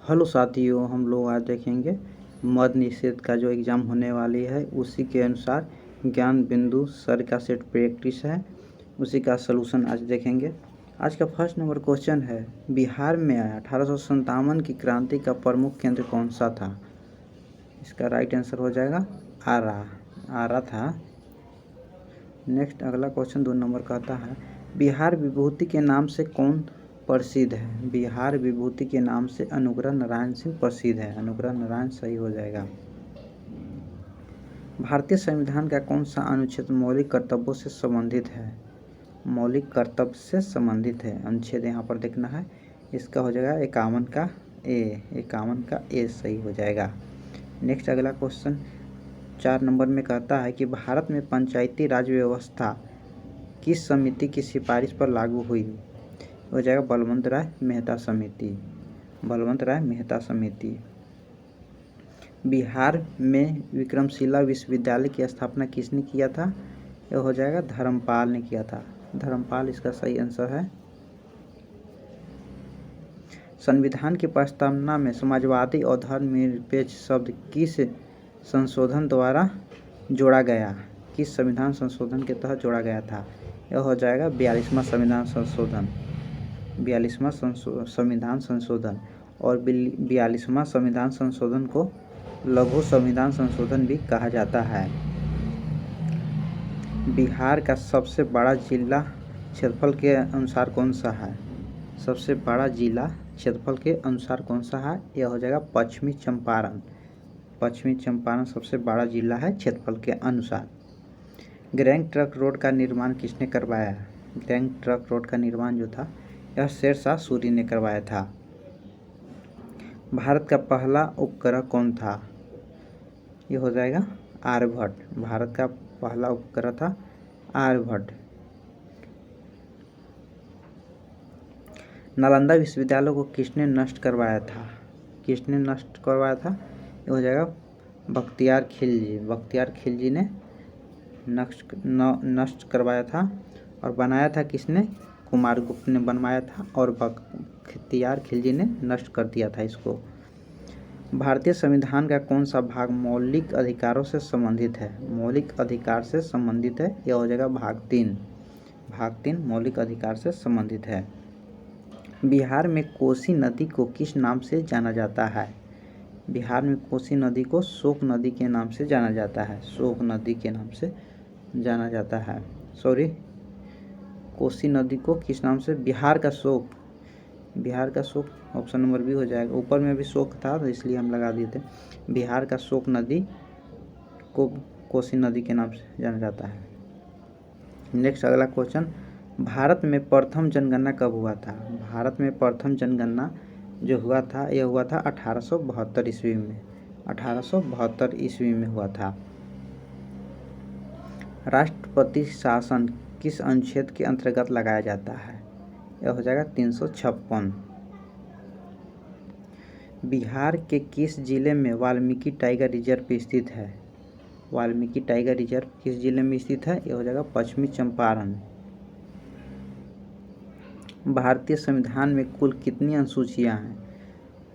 Hello साथियों, हम लोग आज देखेंगे मद निषेध का जो एग्ज़ाम होने वाली है उसी के अनुसार ज्ञान बिंदु सर का सेट प्रैक्टिस है, उसी का सलूशन आज देखेंगे। आज का फर्स्ट नंबर क्वेश्चन है, बिहार में 1857 की क्रांति का प्रमुख केंद्र कौन सा था? इसका राइट आंसर हो जाएगा आरा था। नेक्स्ट अगला क्वेश्चन 2 नंबर कहता है, बिहार विभूति के नाम से कौन प्रसिद्ध है? बिहार विभूति के नाम से अनुग्रह नारायण सिंह प्रसिद्ध है। अनुग्रह नारायण सही हो जाएगा। भारतीय संविधान का कौन सा अनुच्छेद मौलिक कर्तव्यों से संबंधित है? मौलिक कर्तव्य से संबंधित है। अनुच्छेद यहाँ पर देखना है, इसका हो जाएगा 51 का ए सही हो जाएगा। नेक्स्ट अगला क्वेश्चन 4 नंबर में कहता है कि भारत में पंचायती राज व्यवस्था किस समिति की सिफारिश पर लागू हुई? हो जाएगा बलवंत राय मेहता समिति। बिहार में विक्रमशिला विश्वविद्यालय की स्थापना किसने किया था? यह हो जाएगा धर्मपाल ने किया था। धर्मपाल इसका सही आंसर है। संविधान की प्रस्तावना में समाजवादी और धर्मनिरपेक्ष शब्द किस संशोधन द्वारा जोड़ा गया? किस संविधान संशोधन के तहत जोड़ा गया था? यह हो जाएगा 42वां संविधान संशोधन। और 42वां संविधान संशोधन को लघु संविधान संशोधन भी कहा जाता है। बिहार का सबसे बड़ा जिला क्षेत्रफल के अनुसार कौन सा है? सबसे बड़ा जिला क्षेत्रफल के अनुसार कौन सा है? यह हो जाएगा पश्चिमी चंपारण सबसे बड़ा जिला है क्षेत्रफल के अनुसार। गैंग ट्रंक रोड का निर्माण किसने करवाया? गैंग ट्रंक रोड का निर्माण जो था यह शेरशाह सूरी ने करवाया था। भारत का पहला उपग्रह कौन था? यह हो जाएगा आर्यभट्ट। भारत का पहला उपग्रह था आर्यभट्ट। नालंदा विश्वविद्यालय को किसने नष्ट करवाया था? यह हो जाएगा बख्तियार खिलजी ने नष्ट करवाया था। और बनाया था किसने? कुमारगुप्त ने बनवाया था और बख्तियार खिलजी ने नष्ट कर दिया था इसको। भारतीय संविधान का कौन सा भाग मौलिक अधिकारों से संबंधित है? मौलिक अधिकार से संबंधित है। यह हो जाएगा भाग 3 मौलिक अधिकार से संबंधित है। बिहार में कोसी नदी को किस नाम से जाना जाता है? बिहार में कोसी नदी को शोक नदी के नाम से जाना जाता है। कोसी नदी को किस नाम से? बिहार का शोक ऑप्शन नंबर बी हो जाएगा। ऊपर में भी शोक था तो इसलिए हम लगा दिए थे। बिहार का शोक नदी को कोसी नदी के नाम से जाना जाता है। नेक्स्ट अगला क्वेश्चन, भारत में प्रथम जनगणना कब हुआ था? भारत में प्रथम जनगणना जो हुआ था यह हुआ था 1872 ईस्वी में। 1872 ईस्वी में हुआ था। राष्ट्रपति शासन किस अनुच्छेद के अंतर्गत लगाया जाता है? यह हो जाएगा 356। बिहार के किस जिले में वाल्मीकि टाइगर रिजर्व स्थित है? वाल्मीकि टाइगर रिजर्व किस जिले में स्थित है? यह हो जाएगा पश्चिमी चंपारण। भारतीय संविधान में कुल कितनी अनुसूचियां हैं?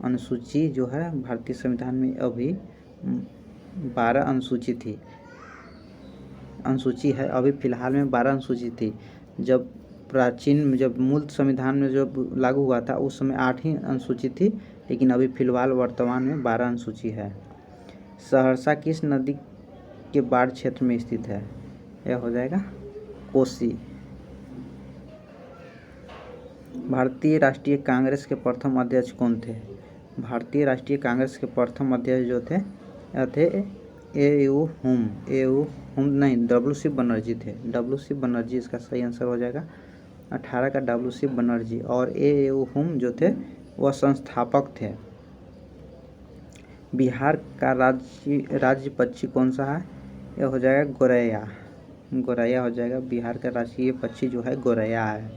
अनुसूची जो है भारतीय संविधान में अभी 12 अनुसूची है। अभी फिलहाल में 12 अनुसूची थी। जब मूल संविधान में जब लागू हुआ था उस समय 8 ही अनुसूची थी, लेकिन अभी फिलहाल वर्तमान में 12 अनुसूची है। सहरसा किस नदी के बाढ़ क्षेत्र में स्थित है? यह हो जाएगा कोसी। भारतीय राष्ट्रीय कांग्रेस के प्रथम अध्यक्ष कौन थे? भारतीय राष्ट्रीय कांग्रेस के प्रथम अध्यक्ष जो थे यह थे WC बनर्जी थे। WC बनर्जी इसका सही आंसर हो जाएगा। 18 का WC बनर्जी। और AAU हुम जो थे वह संस्थापक थे। बिहार का राज्य पक्षी कौन सा है? यह हो जाएगा गोरैया हो जाएगा। बिहार का राष्ट्रीय पक्षी जो है गोरैया है।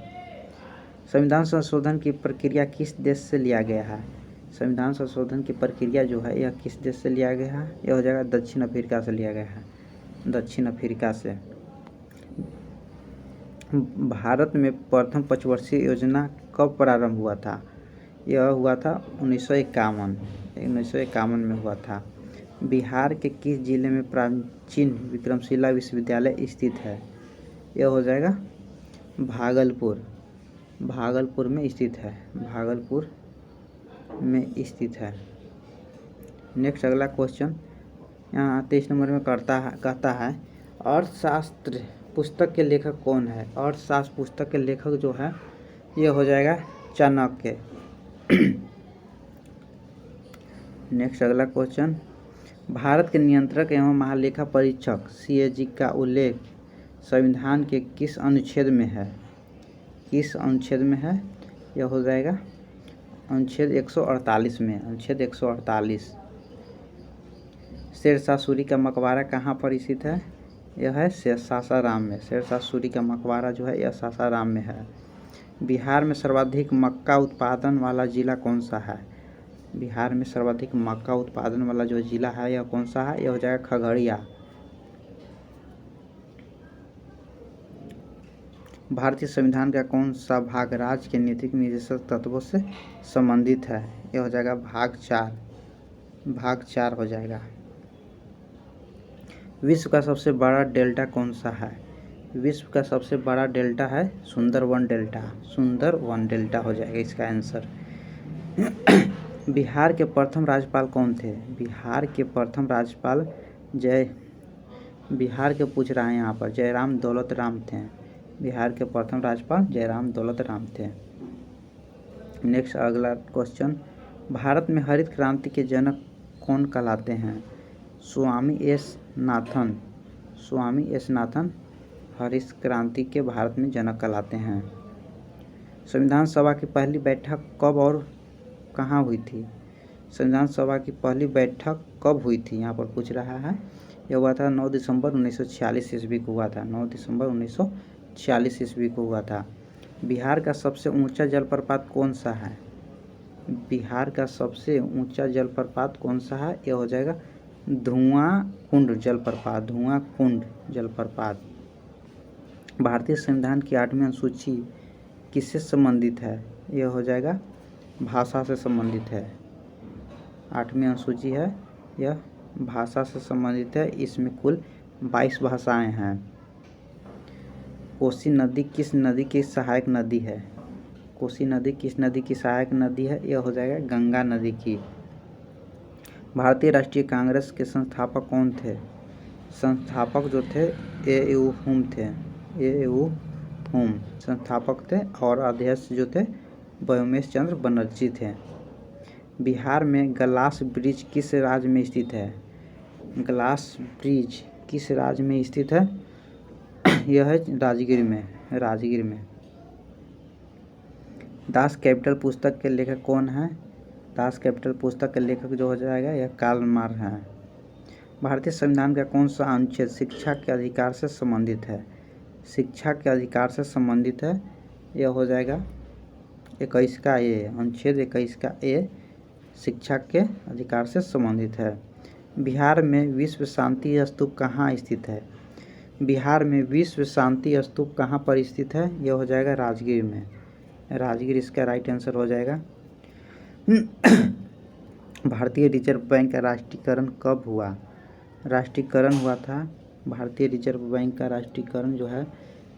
संविधान संशोधन की प्रक्रिया किस देश से लिया गया है? संविधान संशोधन की प्रक्रिया जो है यह किस देश से लिया गया है? यह हो जाएगा दक्षिण अफ्रीका से लिया गया है। दक्षिण अफ्रीका से। भारत में प्रथम पंचवर्षीय योजना कब प्रारंभ हुआ था? यह हुआ था 1951 में हुआ था। बिहार के किस जिले में प्राचीन विक्रमशिला विश्वविद्यालय स्थित है? यह हो जाएगा भागलपुर में स्थित है, भागलपुर में स्थित है। नेक्स्ट अगला क्वेश्चन यहाँ 23 नंबर में कहता है अर्थशास्त्र पुस्तक के लेखक कौन है? अर्थशास्त्र पुस्तक के लेखक जो है ये हो जाएगा चाणक्य। नेक्स्ट अगला क्वेश्चन, भारत के नियंत्रक एवं महालेखा परीक्षक CAG का उल्लेख संविधान के किस अनुच्छेद में है? किस अनुच्छेद में है? यह हो जाएगा अनुच्छेद 148 में, अनुच्छेद 148। शेरशाह सूरी का मकबरा कहाँ पर स्थित है? यह है सासाराम में। शेरशाह सूरी का मकबरा जो है यह सासाराम में है। बिहार में सर्वाधिक मक्का उत्पादन वाला जिला कौन सा है? बिहार में सर्वाधिक मक्का उत्पादन वाला जो जिला है यह कौन सा है? यह हो जाएगा खगड़िया। भारतीय संविधान का कौन सा भाग राज्य के नीतिक निर्देशक तत्वों से संबंधित है? यह हो जाएगा भाग 4 हो जाएगा। विश्व का सबसे बड़ा डेल्टा कौन सा है? विश्व का सबसे बड़ा डेल्टा है सुंदरवन डेल्टा हो जाएगा इसका आंसर। बिहार के प्रथम राज्यपाल कौन थे? बिहार के प्रथम राज्यपाल बिहार के पूछ रहा है यहाँ पर, जयराम दौलत राम थे। बिहार के प्रथम राज्यपाल जयराम दौलत राम थे। नेक्स्ट अगला क्वेश्चन, भारत में हरित क्रांति के जनक कौन कहलाते हैं? स्वामी एस नाथन हरित क्रांति के भारत में जनक कहलाते हैं। संविधान सभा की पहली बैठक कब और कहाँ हुई थी? संविधान सभा की पहली बैठक कब हुई थी यहाँ पर पूछ रहा है। यह हुआ था 9 दिसंबर 1946 ईस्वी को हुआ था। 9 दिसंबर 1946 ईस्वी को हुआ था। बिहार का सबसे ऊंचा जलप्रपात कौन सा है? बिहार का सबसे ऊंचा जलप्रपात कौन सा है? यह हो जाएगा धुआं कुंड जलप्रपात। भारतीय संविधान की 8वीं अनुसूची किससे संबंधित है? यह हो जाएगा भाषा से संबंधित है। 8वीं अनुसूची है यह भाषा से संबंधित है। इसमें कुल 22 भाषाएं हैं। कोसी नदी किस नदी की सहायक नदी है? कोसी नदी किस नदी की सहायक नदी है? यह हो जाएगा गंगा नदी की। भारतीय राष्ट्रीय कांग्रेस के संस्थापक कौन थे? संस्थापक जो थे A.U. हुम थे। A.U. हुम संस्थापक थे और अध्यक्ष जो थे व्योमेश चंद्र बनर्जी थे। बिहार में गलास ब्रिज किस राज्य में स्थित है? गलास ब्रिज किस राज्य में स्थित है? यह है राजगीर में। दास कैपिटल पुस्तक के लेखक कौन है? दास कैपिटल पुस्तक के लेखक जो हो जाएगा यह कार्ल मार्क्स हैं। भारतीय संविधान का कौन सा अनुच्छेद शिक्षा के अधिकार से संबंधित है? शिक्षा के अधिकार से संबंधित है। यह हो जाएगा 21 का ए, अनुच्छेद 21 का ए शिक्षा के अधिकार से संबंधित है। बिहार में विश्व शांति स्तूप कहाँ स्थित है? बिहार में विश्व शांति स्तूप कहाँ पर स्थित है? यह हो जाएगा राजगीर में। राजगीर इसका राइट आंसर हो जाएगा। भारतीय रिजर्व बैंक का राष्ट्रीयकरण कब हुआ? राष्ट्रीयकरण हुआ था भारतीय रिजर्व बैंक का राष्ट्रीयकरण जो है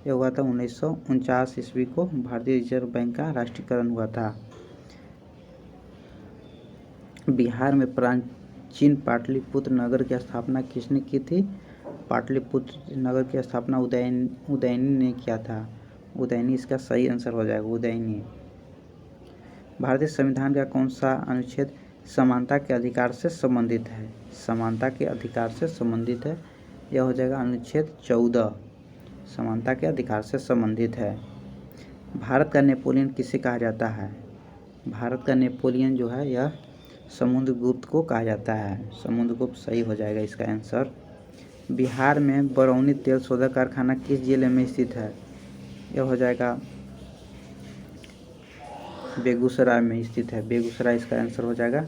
यह हुआ था 1949 ईस्वी को। भारतीय रिजर्व बैंक का राष्ट्रीयकरण हुआ था। बिहार में प्राचीन पाटलिपुत्र नगर की स्थापना किसने की थी? पाटलिपुत्र नगर की स्थापना उदयनी ने किया था। उदयनी इसका सही आंसर हो जाएगा, उदयनी। भारतीय संविधान का कौन सा अनुच्छेद समानता के अधिकार से संबंधित है? समानता के अधिकार से संबंधित है। यह हो जाएगा अनुच्छेद 14 समानता के अधिकार से संबंधित है। भारत का नेपोलियन किसे कहा जाता है? भारत का नेपोलियन जो है यह समुद्रगुप्त को कहा जाता है। समुद्रगुप्त सही हो जाएगा इसका आंसर। बिहार में बरौनी तेल शोधक कारखाना किस जिले में स्थित है? यह हो जाएगा बेगूसराय में स्थित है। बेगूसराय इसका आंसर हो जाएगा।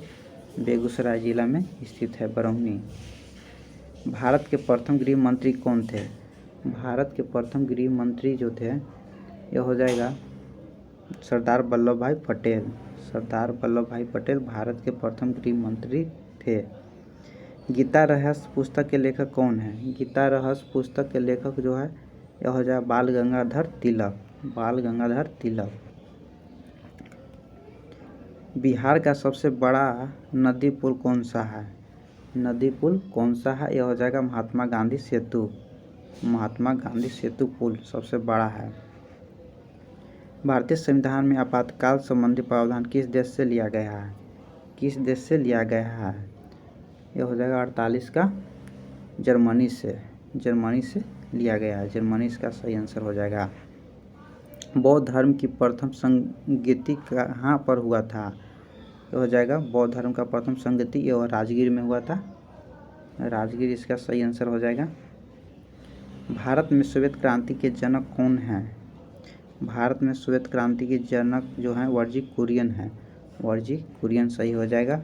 बेगूसराय जिला में स्थित है बरौनी। भारत के प्रथम गृह मंत्री कौन थे? भारत के प्रथम गृह मंत्री जो थे यह हो जाएगा सरदार वल्लभ भाई पटेल। सरदार वल्लभ भाई पटेल भारत के प्रथम गृह मंत्री थे। गीता रहस्य पुस्तक के लेखक कौन है? गीता रहस्य पुस्तक के लेखक जो है यह हो जाए बाल गंगाधर तिलक। बाल गंगाधर तिलक। बिहार का सबसे बड़ा नदी पुल कौन सा है? नदी पुल कौन सा है? यह हो जाएगा महात्मा गांधी सेतु। महात्मा गांधी सेतु पुल सबसे बड़ा है। भारतीय संविधान में आपातकाल संबंधी प्रावधान किस देश से लिया गया है? किस देश से लिया गया है? यह हो जाएगा 48 का जर्मनी से। जर्मनी से लिया गया है। जर्मनी इसका सही आंसर हो जाएगा। बौद्ध धर्म की प्रथम संगति कहाँ पर हुआ था? यह हो जाएगा बौद्ध धर्म का प्रथम संगति यह राजगीर में हुआ था। राजगीर इसका सही आंसर हो जाएगा। भारत में श्वेत क्रांति के जनक कौन हैं? भारत में श्वेत क्रांति के जनक जो हैं वर्जी कुरियन हैं। वर्जी कुरियन सही हो जाएगा।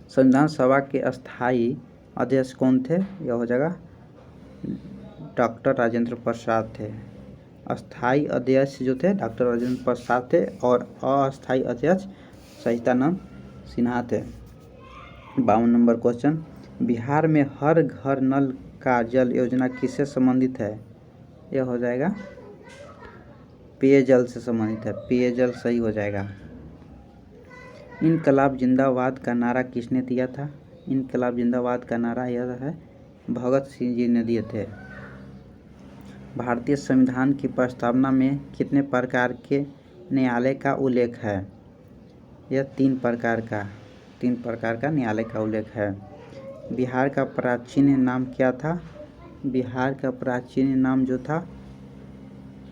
संविधान सभा के अस्थायी अध्यक्ष कौन थे? यह हो जाएगा डॉक्टर राजेंद्र प्रसाद थे। अस्थायी अध्यक्ष जो थे डॉक्टर राजेंद्र प्रसाद थे और अस्थायी अध्यक्ष सहितानंद सिन्हा थे। 52 नंबर क्वेश्चन, बिहार में हर घर नल का जल योजना किससे संबंधित है? यह हो जाएगा पेयजल से संबंधित है। पेयजल सही हो जाएगा। इनकलाब जिंदाबाद का नारा किसने दिया था? इनकलाब जिंदाबाद का नारा यह है भगत सिंह जी ने दिए थे। भारतीय संविधान की प्रस्तावना में कितने प्रकार के न्यायालय का उल्लेख है? यह 3 प्रकार का न्यायालय का उल्लेख है। बिहार का प्राचीन नाम क्या था? बिहार का प्राचीन नाम जो था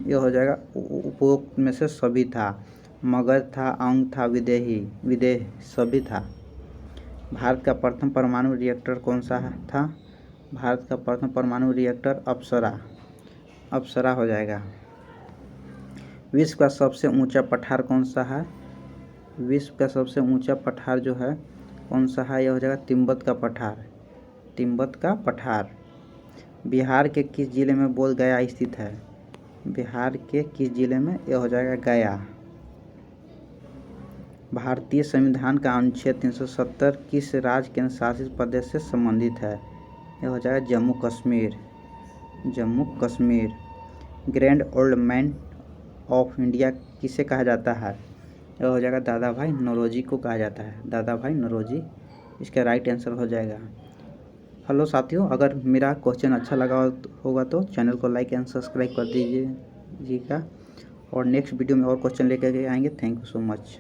यह हो जाएगा उपरोक्त में से सभी था। मगध था, अंग था, विदेह सभी था। भारत का प्रथम परमाणु रिएक्टर कौन सा था? भारत का प्रथम परमाणु रिएक्टर अप्सरा हो जाएगा। विश्व का सबसे ऊंचा पठार कौन सा है? विश्व का सबसे ऊंचा पठार जो है कौन सा है? यह हो जाएगा तिब्बत का पठार। तिब्बत का पठार। बिहार के किस जिले में बोध गया स्थित है? बिहार के किस जिले में? यह हो जाएगा गया। भारतीय संविधान का अनुच्छेद 370 किस राज्य केंद्र शासित प्रदेश से संबंधित है? यह हो जाएगा Jammu Kashmir. Jammu Kashmir. Grand old man of India किसे कहा जाता है? यह हो जाएगा दादा भाई नौरोजी को कहा जाता है। दादा भाई नौरोजी इसका राइट आंसर हो जाएगा। हेलो साथियों, अगर मेरा क्वेश्चन अच्छा लगा होगा तो चैनल को लाइक एंड सब्सक्राइब कर दीजिएगा और नेक्स्ट वीडियो में और क्वेश्चन लेकर के आएंगे। Thank you so much.